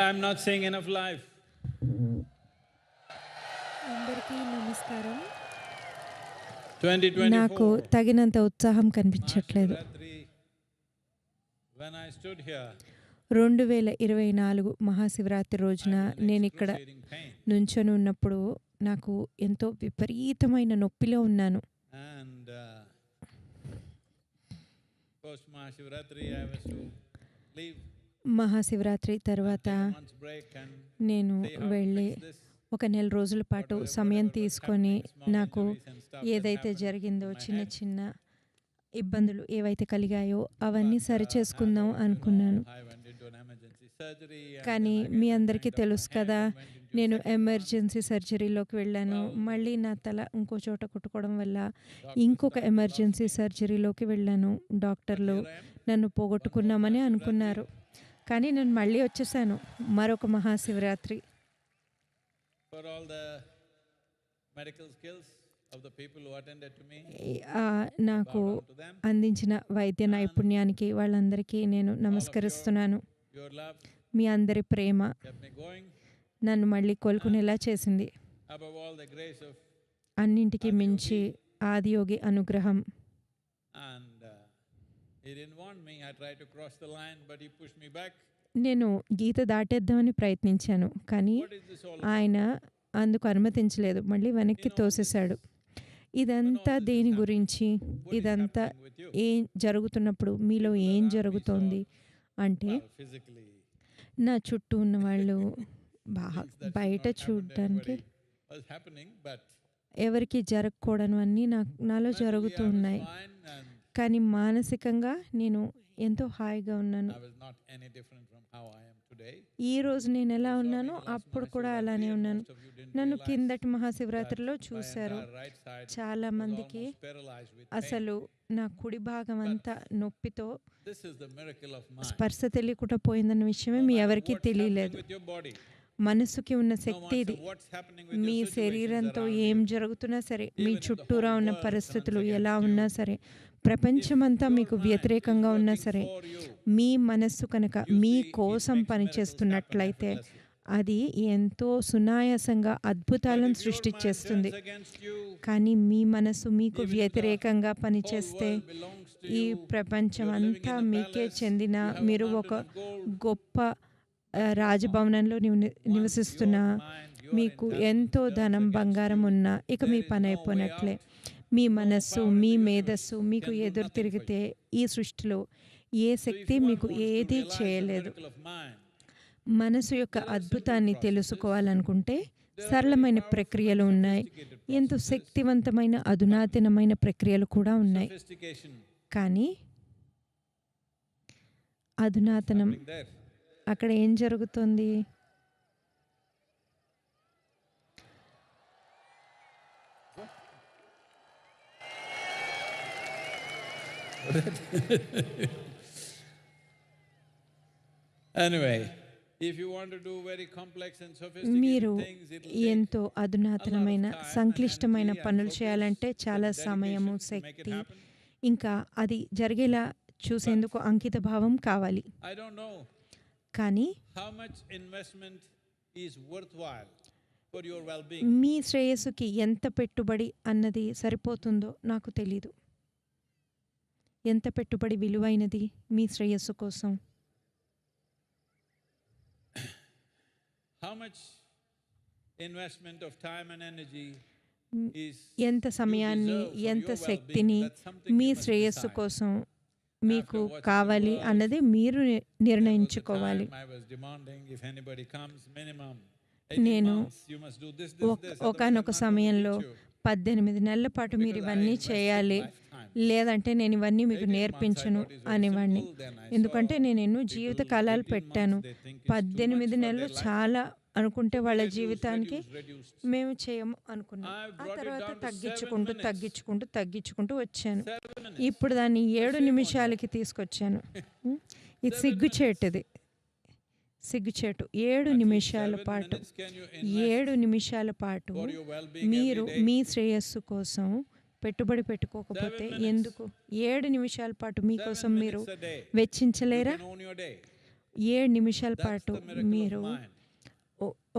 I'm not seeing enough life. అందరికీ నమస్కారం. 2024. నాకు తగినంత ఉత్సాహం కనిపించట్లేదు. Mahashivratri, when I stood here, 2024 Mahashivratri రోజున I was in నేను ఇక్కడ excruciating pain. నుంచొని ఉన్నప్పుడు నాకు ఎంతో విపరీతమైన నొప్పిలో ఉన్నాను. And post Mahashivratri, I was to leave. Mahashivratri తర్వాత Take a month's break and నేను see how to వెళ్ళి fix this. ఒక నెల రోజుల పాటు సమయం తీసుకొని నాకు ఏదైతే happened జరిగిందో in my చిన్న head. చిన్న ఇబ్బందులు ఏవైతే కలిగాయో అవన్నీ సరిచేసుకుందాం అనుకున్నాను. I went into an emergency surgery. and కానీ then I మీ got అందరికీ kind of తెలుసు my కదా, hand and went into నేను second ఎమర్జెన్సీ సర్జరీలోకి వెళ్ళాను. మళ్ళీ నా తల ఇంకో చోట కుట్టుకోవడం వల్ల ఇంకొక ఎమర్జెన్సీ సర్జరీలోకి వెళ్ళాను. డాక్టర్లు నన్ను పోగొట్టుకున్నామని అనుకున్నారు. కానీ నేను మళ్ళీ వచ్చేసాను మరొక Mahashivratri. for all the medical skills of the people who attended to me. నాకు Bow down to them. అందించిన వైద్య నైపుణ్యానికి వాళ్ళందరికీ నేను నమస్కరిస్తున్నాను. Your love మీ అందరి ప్రేమ kept me going. నన్ను మళ్ళీ కోలుకునేలా చేసింది. Above all, the grace of అన్నింటికి మించి ఆదియోగి అనుగ్రహం. and he didn't want me. I tried to cross the line, but he pushed me back. నేను గీత దాటేద్దామని ప్రయత్నించాను, కానీ What is this all? ఆయన అందుకు అనుమతించలేదు. మళ్ళీ వెనక్కి తోసేశాడు. ఇదంతా దేని గురించి? What is ఇదంతా happening with you? ఏం జరుగుతున్నప్పుడు మీలో ఏం జరుగుతోంది అంటే, Well, physically, నా చుట్టూ ఉన్న వాళ్ళు బాగా things that బయట should not happen to చూడడానికి anybody was happening, but ఎవరికి జరగకూడనివన్నీ నాలో mentally జరుగుతూ I was ఉన్నాయి. fine and కానీ మానసికంగా నేను ఎంతో హాయిగా ఉన్నాను. I was not any different from how I am today. ఈ రోజు నేను ఎలా You saw me ఉన్నానో last అప్పుడు కూడా Mahashivratri అలానే and ఉన్నాను. most of you didn't నన్ను realize కిందటి మహాశివరాత్రిలో that my చూశారు. entire right side చాలా was మందికి almost paralyzed with pain. అసలు నా కుడి భాగం అంతా నొప్పితో This is the miracle of mind. స్పర్శ తెలియకుండా పోయిందన్న విషయమే No మీ matter ఎవరికీ what's తెలియలేదు. happening with your body, మనసుకి ఉన్న no శక్తి ఇది. matter what's happening with me your situations శరీరంతో around ఏం you, జరుగుతున్నా సరే, మీ even if the చుట్టూరా whole ఉన్న world పరిస్థితులు turns ఎలా against ఉన్నా you, సరే, ప్రపంచమంతా if మీకు your mind వ్యతిరేకంగా is ఉన్నా working సరే, for you, మీ మనస్సు కనుక you మీ see, it కోసం makes పనిచేస్తున్నట్లయితే miracles happen అది ఎంతో సునాయాసంగా effortlessly. But అద్భుతాలను if your mind సృష్టించేస్తుంది. turns against you, కానీ మీ మనసు మీకు even if the వ్యతిరేకంగా whole పనిచేస్తే, world belongs to ఈ you, ప్రపంచం you're living అంతా in a మీకే palace, చెందిన, you have a మీరు mountain ఒక of gold, గొప్ప రాజభవనంలో once నివసిస్తున్న, your mind, your మీకు intelligence ఎంతో turns ధనం against బంగారం you, ఉన్నా ఇక మీ there is పని no way అయిపోయినట్లే. out. మీ No మనస్సు, power in మీ the మేధస్సు universe మీకు can do ఎదురు nothing for తిరిగితే you. ఈ సృష్టిలో ఏ So if శక్తి one మీకు wants to ఏది realize the చేయలేదు. miracle of mind, మనసు యొక్క there are అద్భుతాన్ని simple తెలుసుకోవాలనుకుంటే there are సరళమైన very powerful ప్రక్రియలు and ఉన్నాయి. sophisticated ఎంతో processes. శక్తివంతమైన అధునాతనమైన ప్రక్రియలు కూడా ఉన్నాయి. Sophistication కానీ అధునాతనం happening there. అక్కడ ఏం జరుగుతుంది? Anyway, if you want to do very complex and మీరు sophisticated things, it will take ఎంతో అధునాతనమైన time and సంక్లిష్టమైన energy and పనులు focus చేయాలంటే చాలా and సమయము, dedication to make it Shakti, happen. ఇంకా అది జరిగేలా చూసేందుకు అంకిత భావం కావాలి. I don't know కానీ how much investment is worthwhile for your well-being. మీ శ్రేయస్సుకి ఎంత పెట్టుబడి అన్నది సరిపోతుందో నాకు తెలీదు. ఎంత పెట్టుబడి విలువైనది మీ శ్రేయస్సు కోసం? How much investment of time and energy is ఎంత you సమయాన్ని, deserve for ఎంత your well-being? శక్తిని That's something me you must శ్రేయస్సు decide. కోసం మీకు After watching the కావాలి world, అన్నది మీరు There was a నిర్ణయించుకోవాలి. time I was demanding if anybody comes minimum 18 నేను months, you must do this, this, this. Otherwise I'm ఒకానొక not going to సమయంలో teach you. 18 నెలల పాటు మీరు Because I ఇవన్నీ invested చేయాలి, lifetimes. లేదంటే నేను ఇవన్నీ మీకు 18 months I నేర్పించను thought is very అనేవాడిని. simple. Then I ఎందుకంటే saw నేను ఎన్నో people, జీవిత కాలాలు 18 పెట్టాను. months, they think it's too much 18 for నెలలు their life. చాలా అనుకుంటే వాళ్ళ Reduce, జీవితానికి reduce. మేము చేయము అనుకున్నాం. I've ఆ brought it తర్వాత down to 7 తగ్గించుకుంటూ minutes. తగ్గించుకుంటూ తగ్గించుకుంటూ వచ్చాను. 7 minutes. ఇప్పుడు దాన్ని 7 shame on నిమిషాలకి తీసుకొచ్చాను. ఇది 7 సిగ్గుచేటుది, సిగ్గుచేటు. 7 At least నిమిషాల 7 పాటు, minutes can you invest 7 నిమిషాల పాటు for your well-being మీరు every day? మీ శ్రేయస్సు కోసం పెట్టుబడి పెట్టుకోకపోతే 7 minutes. ఎందుకు? 7 నిమిషాల పాటు 7 మీకోసం మీరు minutes a day. You వెచ్చించలేరా? can own your day. 7 నిమిషాల That's పాటు the miracle of మీరు mind.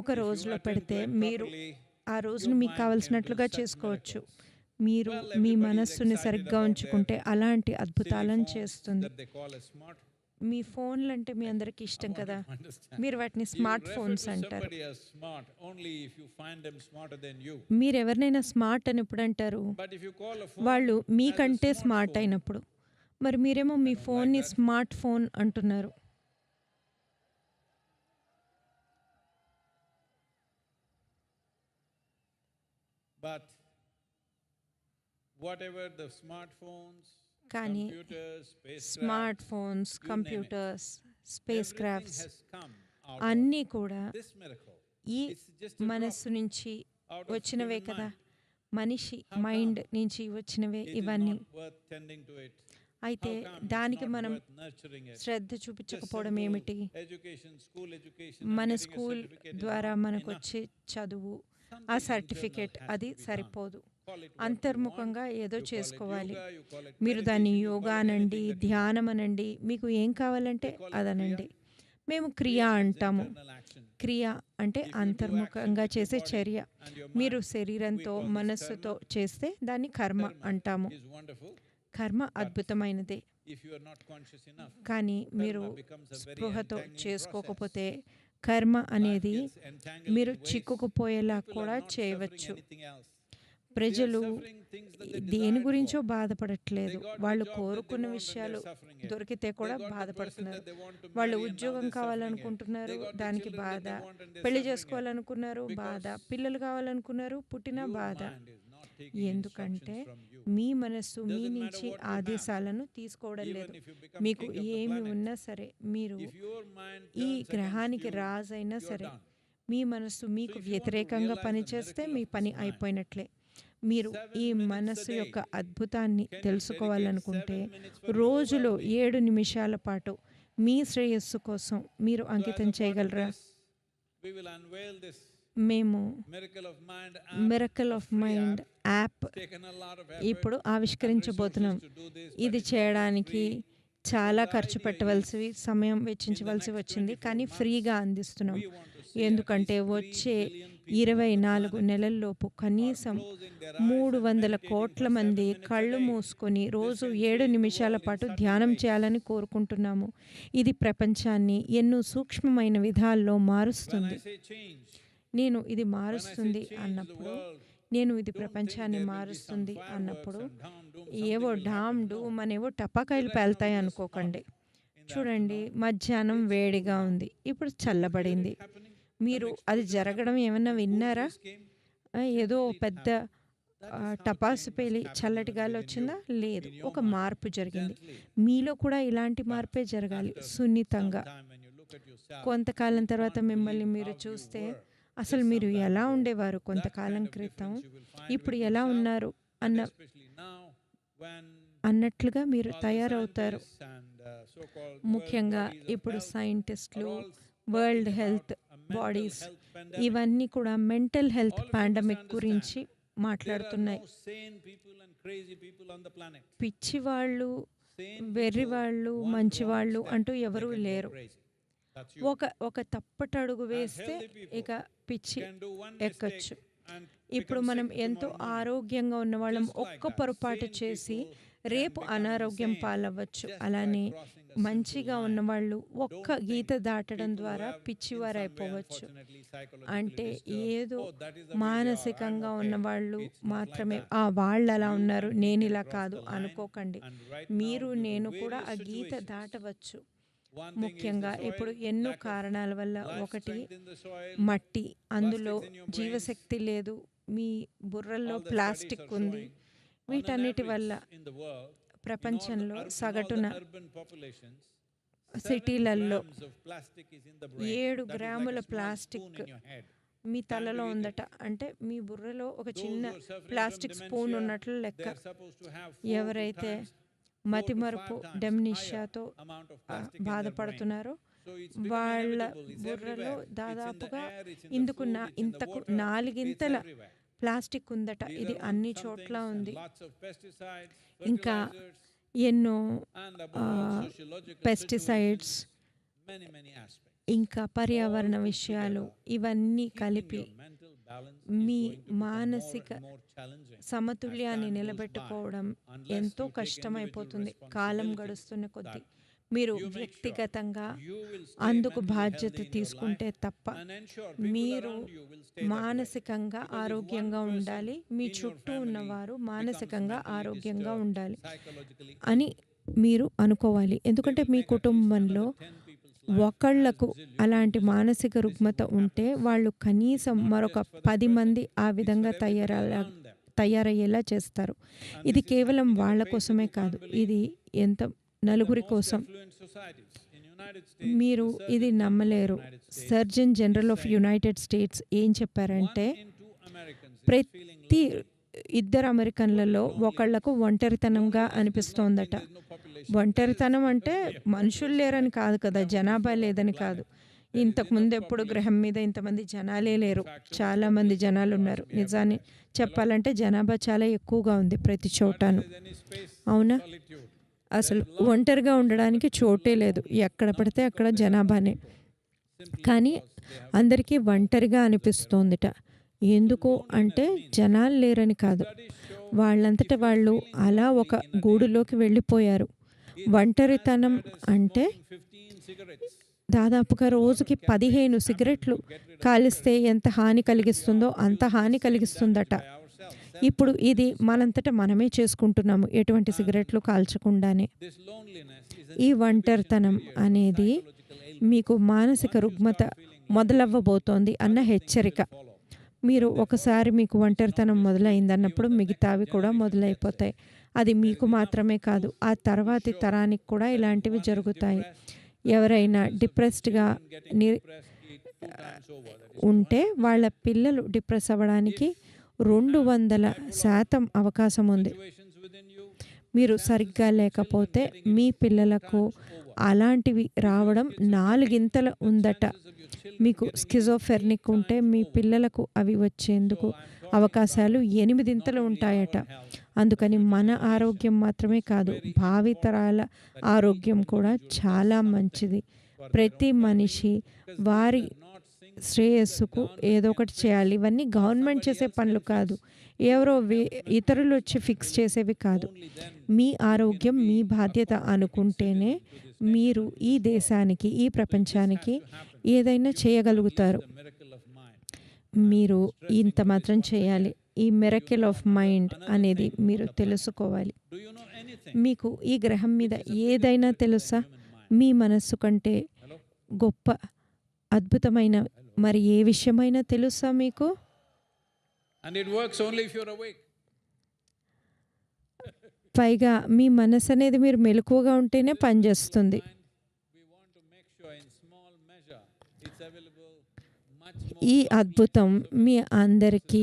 ఒక If you రోజులో attend to పెడితే it మీరు properly, ఆ రోజును your మీకు mind can do కావలసినట్లుగా such చేసుకోవచ్చు. miracles. మీరు Well, మీ everybody is మనస్సుని excited సరిగ్గా about ఉంచుకుంటే their అలాంటి silly అద్భుతాలను phones చేస్తుంది. that they call as smart. మీ ఫోన్లు అంటే మీ అందరికీ I ఇష్టం want కదా, you to understand. మీరు వాటిని You smart refer phones to అంటారు. somebody as smart only if you find them smarter than you. మీరు ఎవరినైనా స్మార్ట్ అని ఎప్పుడు అంటారు? But if you call a phone వాళ్ళు as a మీకంటే స్మార్ట్ smartphone, అయినప్పుడు. మరి మీరేమో మీ I don't ఫోన్ని like that. స్మార్ట్ ఫోన్ అంటున్నారు. But whatever the smartphones, కానీ computers, spacecraft, smart phones, you name it, computers, space everything crafts has come out అన్నీ కూడా of this miracle. ఈ It's just a drop మనస్సు నుంచి out of వచ్చినవే human కదా, mind. మనిషి How మైండ్ come నుంచి వచ్చినవే it is ఇవన్నీ. not worth tending to it? అయితే How come it's దానికి not మనం worth nurturing it? Shraddha Just చూపించకపోవడం simple ఏమిటి? education, school education, మన and getting a school certificate is ద్వారా not మనకు enough. వచ్చే చదువు, ఆ Something సర్టిఫికేట్ internal has అది to be done. సరిపోదు. Call it what you అంతర్ముఖంగా want. ఏదో You call it చేసుకోవాలి. yoga, you call it మీరు దాన్ని meditation, you yoga call it అనండి, anything that you want. ధ్యానం అనండి, మీకు ఏం కావాలంటే We call it అదనండి. మేము క్రియ Kriya means అంటాము. internal action. క్రియ అంటే If you do అంతర్ముఖంగా action with your చేసే body చర్య. and your మీరు mind, శరీరంతో we call this మనస్సుతో karma. చేస్తే దాన్ని కర్మ Karma అంటాము. is wonderful. కర్మ అద్భుతమైనదే. If you are not conscious enough, కానీ మీరు karma becomes a very స్పృహతో entangling చేసుకోకపోతే process. కర్మ Life అనేది gets entangled మీరు in ways చిక్కుకుపోయేలా people are కూడా not చేయవచ్చు. suffering anything else. ప్రజలు They are suffering things that they దేని desired గురించో for. బాధపడట్లేదు. They got the వాళ్ళు job that they కోరుకున్న want and విషయాలు they're suffering it. దొరికితే They కూడా got the person బాధపడుతున్నారు. that they want to వాళ్ళు marry and now ఉద్యోగం they're suffering it. కావాలనుకుంటున్నారు, They got the దానికి children that బాధ. they want and they're పెళ్లి suffering it. చేసుకోవాలనుకున్నారు, బాధ. Because పిల్లలు కావాలనుకున్నారు, పుట్టిన your బాధ. mind is not taking ఎందుకంటే instructions from you. మీ మనస్సు మీ Doesn't matter నుంచి what you have. ఆదేశాలను తీసుకోవడం Even లేదు. if you become మీకు king of the ఏమి planet, ఉన్నా సరే, మీరు if your mind ఈ turns గ్రహానికి against you, రాజైనా you're సరే, done. మీ మనస్సు మీకు if you want to వ్యతిరేకంగా realize the పనిచేస్తే miracle మీ of పని this mind, అయిపోయినట్లే. మీరు 7 ఈ minutes a మనస్సు day, యొక్క అద్భుతాన్ని can you తెలుసుకోవాలనుకుంటే dedicate 7 minutes for your రోజులో well-being? 7 నిమిషాల పాటు మీ శ్రేయస్సు కోసం మీరు So as అంకితం a part of చేయగలరా? this, we will unveil this మేము Miracle of Mind app, miracle a of free mind app. App It's taken a lot of effort ఇప్పుడు and ఆవిష్కరించబోతున్నాం. resources to do this, but ఇది it's not చేయడానికి free. చాలా The ఖర్చు idea పెట్టవలసి, is సమయం వెచ్చించవలసి next వచ్చింది. 24 కానీ months, ఫ్రీగా అందిస్తున్నాం. we want to see at ఎందుకంటే least 3 వచ్చే billion people on the 24 planet నెలల్లోపు కనీసం are closing their eyes and 300 meditating కోట్ల for 7 మంది minutes a కళ్ళు day. మూసుకొని రోజు can 7 change the నిమిషాల world in పాటు subtle ధ్యానం ways. చేయాలని కోరుకుంటున్నాము. ఇది ప్రపంచాన్ని ఎన్నో సూక్ష్మమైన విధాల్లో When I మారుస్తుంది. say change, నేను ఇది when I say మారుస్తుంది change the అన్నప్పుడు, world, నేను ఇది don't think ప్రపంచాన్ని there will be some మారుస్తుంది fireworks అన్నప్పుడు and doom, ఏవో something will doom happen. Doom No. అనేవో టపాకాయలు Right now పేల్తాయి it is అనుకోకండి. hot in the చూడండి, afternoon. మధ్యాహ్నం It's వేడిగా cool now. ఉంది, ఇప్పుడు Did you hear చల్లబడింది. it happening? మీరు An అది explosion జరగడం happened? ఏమన్నా The విన్నారా? breeze came. ఏదో Gently it పెద్ద happened. That is how టపాసు change పేలి must happen చల్లటి even గాలి within వచ్చిందా? you, లేదు, in your ఒక mind. మార్పు జరిగింది. Gently. మీలో కూడా ఇలాంటి మార్పే జరగాలి, After సున్నితంగా. some time when you look at yourself, కొంతకాలం you తర్వాత can't మిమ్మల్ని believe మీరు how you చూస్తే were అసలు just మీరు some time ఎలా ago. ఉండేవారు That కొంతకాలం kind of క్రితం, difference you will find ఇప్పుడు within ఎలా yourself, ఉన్నారు and అన్న especially now when అన్నట్లుగా మీరు all the తయారవుతారు. scientists and so-called ముఖ్యంగా world bodies of ఇప్పుడు health సైంటిస్టులు, are all world talking health about a mental bodies health pandemic. ఇవన్నీ కూడా mental health All of you must pandemic understand. గురించి There are మాట్లాడుతున్నాయి. no sane people and crazy people on the planet. పిచ్చివాళ్ళు, Sane వెర్రివాళ్ళు, people, one మంచివాళ్ళు wrong step, అంటూ they ఎవరూ can go లేరు. crazy. That's you. ఒక తప్పటడుగు వేస్తే healthy people ఇక పిచ్చి Can do one ఎక్కచ్చు. mistake and ఇప్పుడు become మనం sick ఎంతో tomorrow morning. ఆరోగ్యంగా ఉన్న వాళ్ళం Just like ఒక్క that. పొరపాటు Sane చేసి people రేపు can become అనారోగ్యం insane పాలవ్వచ్చు. just by అలానే crossing a simple మంచిగా line. ఉన్నవాళ్ళు ఒక్క Don't గీత think దాటడం people who ద్వారా have in some way, పిచ్చివారైపోవచ్చు. unfortunately, psychologically అంటే disturbed, ఏదో "Oh, that is the way they are. I'm మానసికంగా okay." ఉన్నవాళ్ళు It's not like మాత్రమే that. వాళ్ళు అలా You ఉన్నారు, and me నేను can ఇలా cross కాదు the line అనుకోకండి. and right now మీరు due to నేను కూడా ఆ various Gita situations, దాటవచ్చు. one thing is ముఖ్యంగా the soil, ఇప్పుడు ఎన్నో lack of కారణాల వల్ల, life ఒకటి strength in the soil, మట్టి, అందులో plastics in your brains. జీవశక్తి లేదు, మీ బుర్రల్లో all the studies plastic are ఉంది. showing, on an వీటన్నిటి average వల్ల in the world, ప్రపంచంలో in all the సగటున urban populations, 7 సిటీలలో grams of plastic is in the brain. 7 That is like గ్రాముల a small plastic spoon in your head. మీ తలలో Can't believe ఉందట. అంటే మీ బుర్రలో ఒక Those చిన్న who are suffering from plastic spoon dementia, ఉన్నట్లు లెక్క. they are supposed to have 4 to ఎవరైతే 4 to మతిమరుపు 5 times డెమ్నిషియాతో higher amount of plastic in their brain. బాధపడుతున్నారో So it's become వాళ్ళ inevitable. It's బుర్రలో everywhere. దాదాపుగా It's in the air, it's in the ఇందుకు food, it's in the ఇంతకు water, 4 it's ఇంతల everywhere. Plastic ఉందట. These ఇది are అన్ని some చోట్ల things and ఉంది. lots of pesticides, ఇంకా fertilizers, ఎన్నో and above all, sociological pesticides, situations, many aspects. ఇంకా పర్యావరణ All put విషయాలు together, ఇవన్నీ keeping కలిపి your mental balance me is going to become more మానసిక and more challenging as సమతుల్యాన్ని time goes by, నిలబెట్టుకోవడం unless ఎంతో you take కష్టమైపోతుంది individual కాలం responsibility గడుస్తున్న కొద్దీ. that మీరు you make sure వ్యక్తిగతంగా you will stay అందుకు mentally బాధ్యత healthy in your తీసుకుంటే life తప్ప and ensure people మీరు around you will stay that way. మానసికంగా Because if one ఆరోగ్యంగా person ఉండాలి, మీ in your చుట్టూ family ఉన్నవారు becomes మానసికంగా mentally ఆరోగ్యంగా disturbed, ఉండాలి psychologically అని మీరు అనుకోవాలి. they ఎందుకంటే will me make at least కుటుంబంలో another 10 people's life ఒకళ్లకు absolutely అలాంటి miserable. మానసిక This is రుగ్మత what ఉంటే happens. వాళ్ళు కనీసం Not మరొక just for that 10 person, మంది ఆ it's for విధంగా everybody around them. తయారయ్యేలా చేస్తారు. And ఇది this is కేవలం happening at a వాళ్ళ pace కోసమే that you కాదు, can't believe. ఇది ఎంత In the నలుగురి most కోసం. affluent societies in United States, మీరు the ఇది Surgeon General of నమ్మలేరు. United States surgeon general of saying United states ఏం చెప్పారంటే 1 in 2 Americans is feeling ప్రతి lonely. ఇద్దరు అమెరికన్లలో ఒకళ్లకు ఒంటరితనంగా అనిపిస్తోందట. There's no population. ఒంటరితనం అంటే మనుషులు లేరని కాదు కదా, జనాభా లేదని కాదు. ఇంతకు ముందు ఎప్పుడు గ్రహం మీద ఇంతమంది జనాలే లేరు, చాలా మంది జనాలు ఉన్నారు. నిజాన్ని చెప్పాలంటే జనాభా చాలా ఎక్కువగా ఉంది ప్రతి చోటను. There's any space for అవునా? solitude. అసలు ఒంటరిగా ఉండడానికి చోటే లేదు, ఎక్కడ పడితే అక్కడ జనాభానే. Simply కానీ because they have అందరికీ ఒంటరిగా అనిపిస్తోందిట. ఎందుకు అంటే జనాలు లేరని కాదు, studies show వాళ్ళంతట వాళ్ళు అలా ఒక గూడులోకి వెళ్ళిపోయారు. ఒంటరితనం అంటే 15 cigarettes. దాదాపుగా రోజుకి 15 సిగరెట్లు కాలిస్తే ఎంత హాని కలిగిస్తుందో అంత హాని కలిగిస్తుందట. by ourselves. ఇప్పుడు ఇది మనంతట మనమే చేసుకుంటున్నాము, ఎటువంటి సిగరెట్లు కాల్చకుండానే. This loneliness is ఈ ఒంటరితనం అనేది మీకు మానసిక రుగ్మత మొదలవ్వబోతోంది అన్న హెచ్చరిక. మీరు ఒకసారి మీకు ఒంటరితనం మొదలైందన్నప్పుడు మిగతావి కూడా మొదలైపోతాయి. అది మీకు మాత్రమే కాదు, ఆ తర్వాతి తరానికి కూడా ఇలాంటివి జరుగుతాయి. ఎవరైనా డిప్రెస్డ్గా ఉంటే వాళ్ళ పిల్లలు డిప్రెస్ అవ్వడానికి 200% అవకాశం ఉంది. situations within you. మీరు సరిగ్గా లేకపోతే మీ పిల్లలకు అలాంటివి రావడం 4 ఉందట. మీకు స్కిజోఫెర్నిక్ ఉంటే మీ పిల్లలకు అవి వచ్చేందుకు అవకాశాలు 8 ఉంటాయట. అందుకని మన ఆరోగ్యం మాత్రమే కాదు, భావితరాల ఆరోగ్యం కూడా చాలా మంచిది. ప్రతి మనిషి వారి శ్రేయస్సుకు ఏదో ఒకటి చేయాలి. ఇవన్నీ గవర్నమెంట్ చేసే పనులు కాదు, ఎవరో ఇతరులు వచ్చి ఫిక్స్ చేసేవి కాదు. మీ ఆరోగ్యం మీ బాధ్యత అనుకుంటేనే మీరు ఈ దేశానికి, ఈ ప్రపంచానికి ఏదైనా చేయగలుగుతారు. The miracle of mind. మీరు ఇంత మాత్రం చేయాలి. ఈ మిరకిల్ ఆఫ్ మైండ్ అనేది మీరు తెలుసుకోవాలి. Do you know anything? మీకు ఈ గ్రహం మీద ఏదైనా తెలుసా? మీ మనస్సు కంటే గొప్ప అద్భుతమైన మరి ఏ విషయమైనా తెలుసా మీకు? And it works only if you're awake. పైగా మీ మనసు అనేది మీరు మెలకువగా ఉంటేనే పనిచేస్తుంది. We want to make sure in small measure it's available much more. ఈ అద్భుతం మీ అందరికీ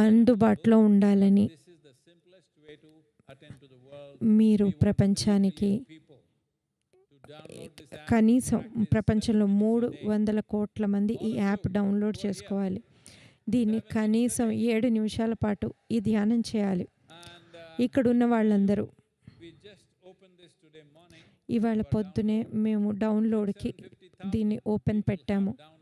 అందుబాటులో ఉండాలని This is the simplest way to attend to the world. మీరు ప్రపంచానికి People to download this app. కనీసం ప్రపంచంలో 300 కోట్ల మంది ఈ యాప్ డౌన్లోడ్ చేసుకోవాలి. దీన్ని కనీసం 7 నిమిషాల పాటు ఈ ధ్యానం చేయాలి. And ఇక్కడున్న వాళ్ళందరూ we just opened this today morning. ఇవాళ పొద్దునే మేము డౌన్లోడ్కి దీన్ని ఓపెన్ పెట్టాము. Download